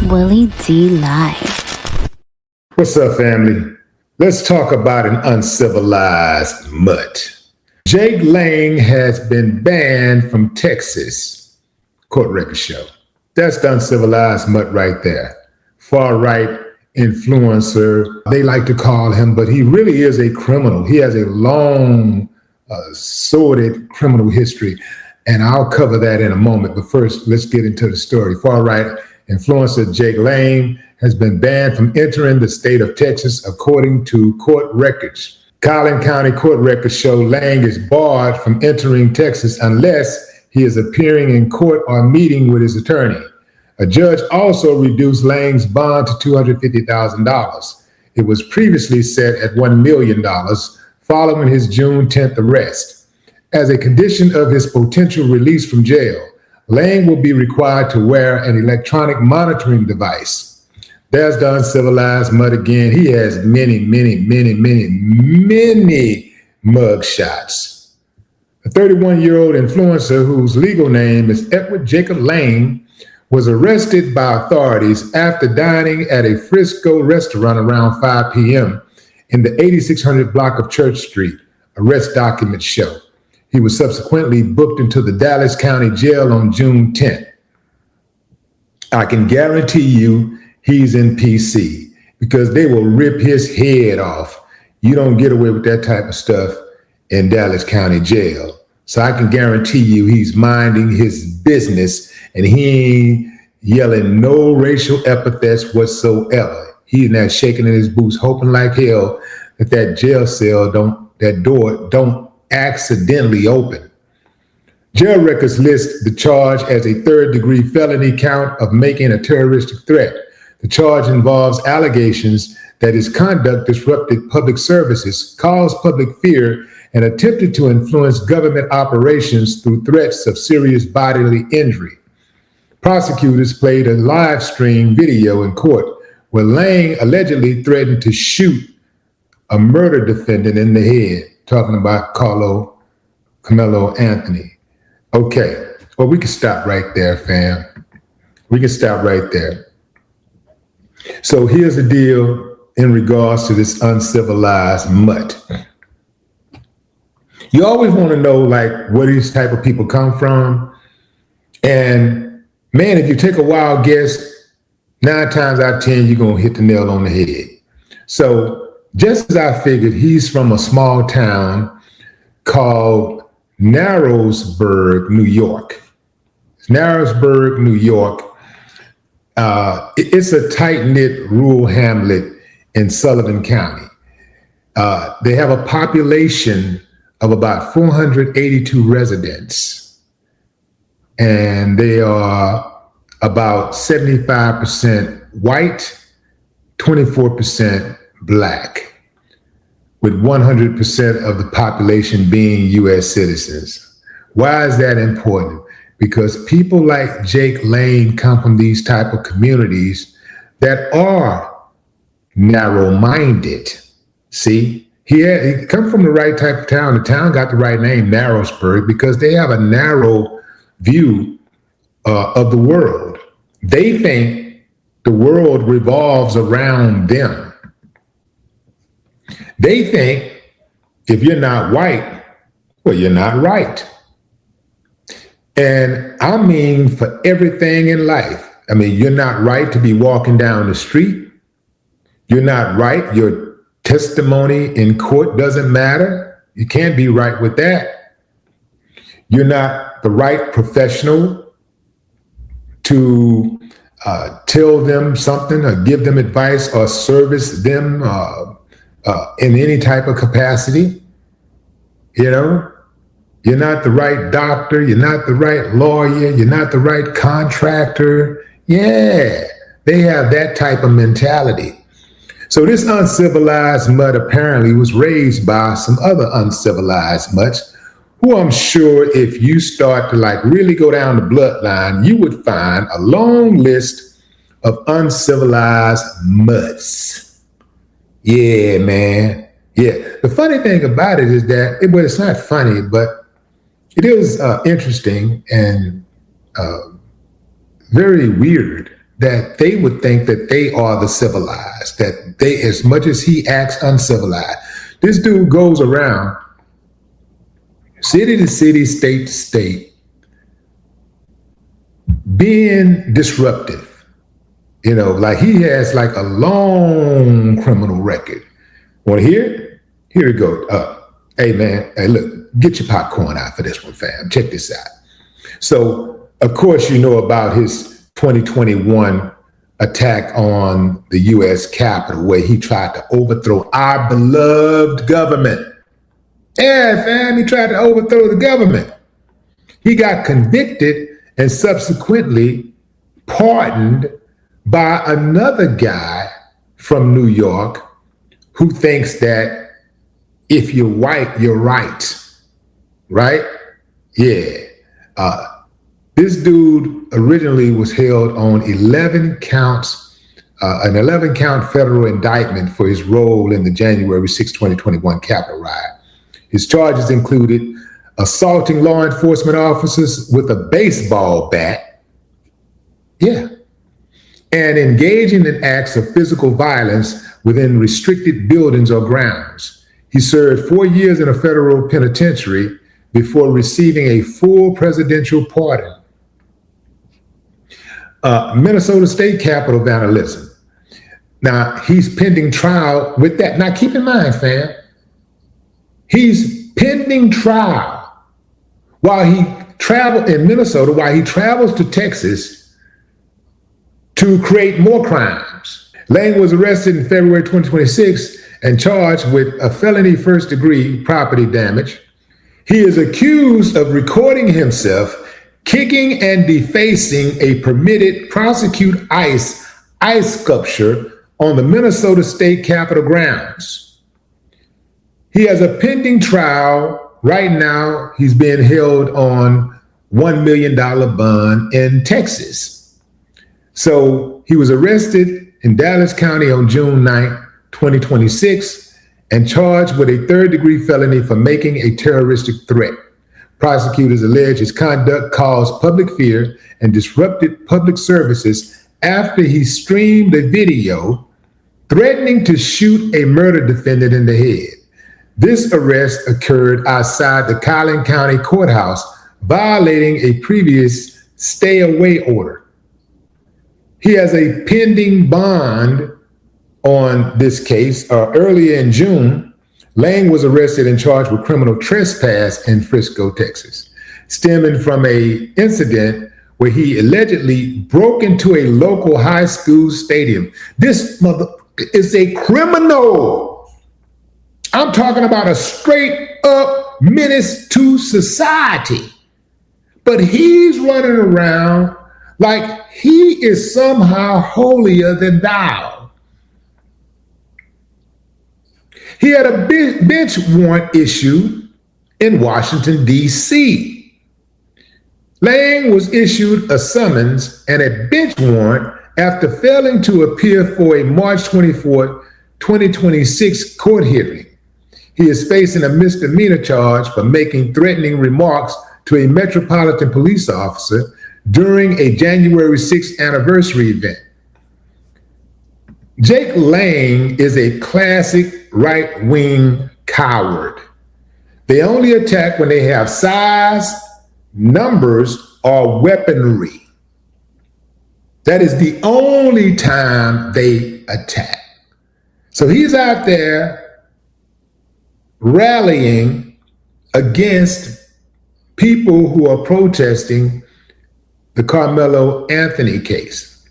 Willie D Live. What's up, family? Let's talk about an uncivilized mutt. Jake Lang has been banned from Texas. Court record show. That's the uncivilized mutt right there. Far-right influencer, they like to call him, but he really is a criminal. He has a long, sordid criminal history, and I'll cover that in a moment. But first, let's get into the story. Far-right influencer Jake Lang has been banned from entering the state of Texas, according to court records. Collin County court records show Lang is barred from entering Texas unless he is appearing in court or meeting with his attorney. A judge also reduced Lang's bond to $250,000. It was previously set at $1 million following his June 10th arrest. As a condition of his potential release from jail, Lang will be required to wear an electronic monitoring device. There's the uncivilized mutt again. He has many mug shots. A 31-year-old influencer whose legal name is Edward Jacob Lang was arrested by authorities after dining at a Frisco restaurant around 5 p.m. in the 8600 block of Church Street, arrest documents show. He was subsequently booked into the Dallas County Jail on June 10th. I can guarantee you he's in PC because they will rip his head off. You don't get away with that type of stuff in Dallas County Jail. So I can guarantee you he's minding his business and he ain't yelling no racial epithets whatsoever. He's not shaking in his boots, hoping like hell that jail cell that door don't accidentally open. Jail records list the charge as a third-degree felony count of making a terroristic threat. The charge involves allegations that his conduct disrupted public services, caused public fear, and attempted to influence government operations through threats of serious bodily injury. Prosecutors played a live stream video in court where Lang allegedly threatened to shoot a murder defendant in the head, talking about Karmelo Anthony. Okay, well, we can stop right there, fam. We can stop right there. So here's the deal in regards to this uncivilized mutt. You always want to know, like, where these type of people come from. And man, if you take a wild guess, 9 times out of 10, you're going to hit the nail on the head. So just as I figured, he's from a small town called Narrowsburg, New York. Narrowsburg, New York. It's a tight-knit rural hamlet in Sullivan County. They have a population of about 482 residents, and they are about 75% white, 24% black, with 100% of the population being U.S. citizens. Why is that important? Because people like Jake Lang come from these type of communities that are narrow-minded. See? He come from the right type of town. The town got the right name, Narrowsburg, because they have a narrow view of the world. They think the world revolves around them. They think if you're not white, well, you're not right. And I mean for everything in life. I mean, you're not right to be walking down the street. You're not right. Your testimony in court doesn't matter. You can't be right with that. You're not the right professional to tell them something or give them advice or service them in any type of capacity. You know, you're not the right doctor. You're not the right lawyer. You're not the right contractor. Yeah, they have that type of mentality. So this uncivilized mutt apparently was raised by some other uncivilized mutts who I'm sure if you start to like really go down the bloodline, you would find a long list of uncivilized mutts. Yeah, man. Yeah. The funny thing about it is that, well, it's not funny, but it is interesting and very weird that they would think that they are the civilized, that they, as much as he acts uncivilized, this dude goes around city to city, state to state, being disruptive. You know, like he has like a long criminal record. Want to hear it? Here we go. Hey man, hey look, get your popcorn out for this one, fam. Check this out. So, of course, you know about his 2021 attack on the U.S. Capitol, where he tried to overthrow our beloved government. Yeah, fam, he tried to overthrow the government. He got convicted and subsequently pardoned by another guy from New York who thinks that if you're white, you're right. Right? Yeah. This dude originally was held on 11 counts, an 11-count federal indictment for his role in the January 6, 2021 Capitol riot. His charges included assaulting law enforcement officers with a baseball bat. Yeah. And engaging in acts of physical violence within restricted buildings or grounds. He served 4 years in a federal penitentiary before receiving a full presidential pardon. Minnesota State Capitol vandalism. Now, he's pending trial with that. Now, keep in mind, fam, he's pending trial while he traveled in Minnesota, while he travels to Texas to create more crimes. Lang was arrested in February 2026 and charged with a felony first-degree property damage. He is accused of recording himself kicking and defacing a permitted prosecute ice sculpture on the Minnesota State Capitol grounds. He has a pending trial. Right now, he's being held on $1 million bond in Texas. So he was arrested in Dallas County on June 9, 2026, and charged with a third-degree felony for making a terroristic threat. Prosecutors allege his conduct caused public fear and disrupted public services after he streamed a video threatening to shoot a murder defendant in the head. This arrest occurred outside the Collin County Courthouse, violating a previous stay-away order. He has a pending bond on this case. Earlier in June, Lang was arrested and charged with criminal trespass in Frisco, Texas, stemming from an incident where he allegedly broke into a local high school stadium. This mother is a criminal. I'm talking about a straight up menace to society. But he's running around like he is somehow holier than thou. He had a bench warrant issued in Washington, D.C. Lang was issued a summons and a bench warrant after failing to appear for a March 24, 2026 court hearing. He is facing a misdemeanor charge for making threatening remarks to a Metropolitan Police officer during a January 6th anniversary event. Jake Lang is a classic right-wing coward. They only attack when they have size, numbers, or weaponry. That is the only time they attack. So he's out there rallying against people who are protesting the Karmelo Anthony case.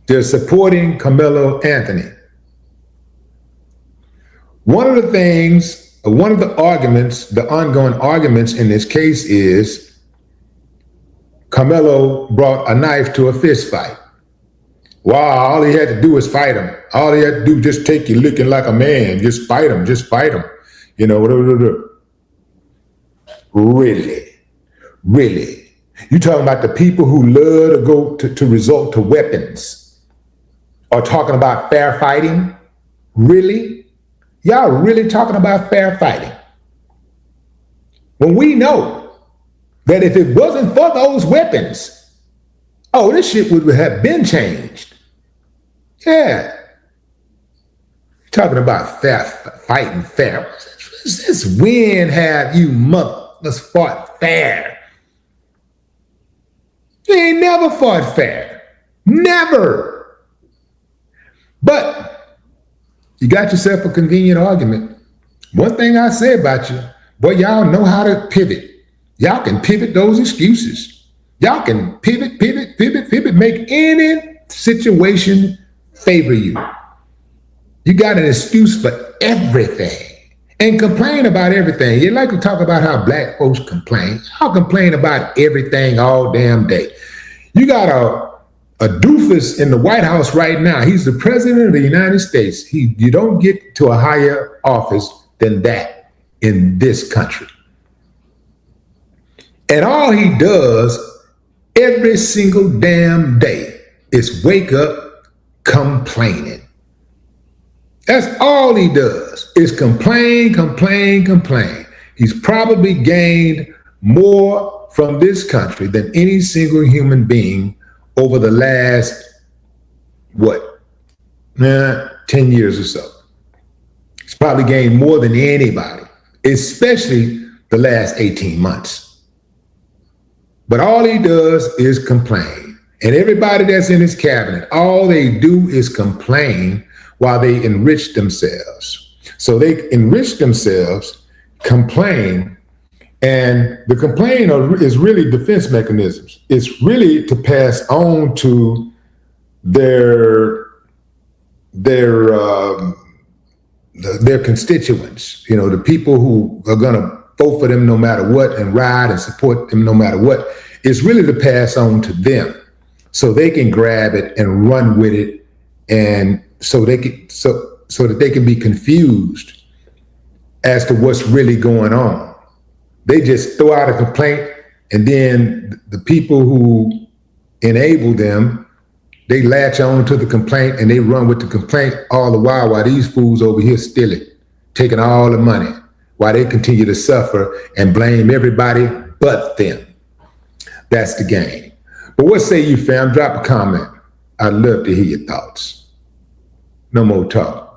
They're supporting Karmelo Anthony. One of the arguments, the ongoing arguments in this case is Karmelo brought a knife to a fist fight. Wow, all he had to do was fight him. All he had to do just take you looking like a man. Just fight him, You know, Really? You talking about the people who love to go to resort to weapons? Or talking about fair fighting? Really? Y'all really talking about fair fighting? When we know that if it wasn't for those weapons, Oh, this shit would have been changed. Yeah. Talking about fair, fighting fair. Since when have you mothers fought fair? You ain't never fought fair. Never. But you got yourself a convenient argument. One thing I say about you, boy, y'all know how to pivot. Y'all can pivot those excuses. Y'all can pivot, make any situation favor you. You got an excuse for everything and complain about everything. You like to talk about how black folks complain. I'll complain about everything all damn day. You got a doofus in the White House right now. He's the president of the United States. You don't get to a higher office than that in this country. And all he does every single damn day is wake up complaining. That's all he does is complain. He's probably gained more from this country than any single human being over the last, 10 years or so. He's probably gained more than anybody, especially the last 18 months. But all he does is complain. And everybody that's in his cabinet, all they do is complain while they enrich themselves. So they enrich themselves, complain, and the complaint is really defense mechanisms. It's really to pass on to their constituents, the people who are going to vote for them no matter what and ride and support them no matter what. It's really to pass on to them so they can grab it and run with it, and so that they can be confused as to what's really going on. They just throw out a complaint, and then the people who enable them, they latch on to the complaint and they run with the complaint all the while these fools over here stealing, taking all the money, while they continue to suffer and blame everybody but them. That's the game. But what say you, fam? Drop a comment. I'd love to hear your thoughts. No more talk.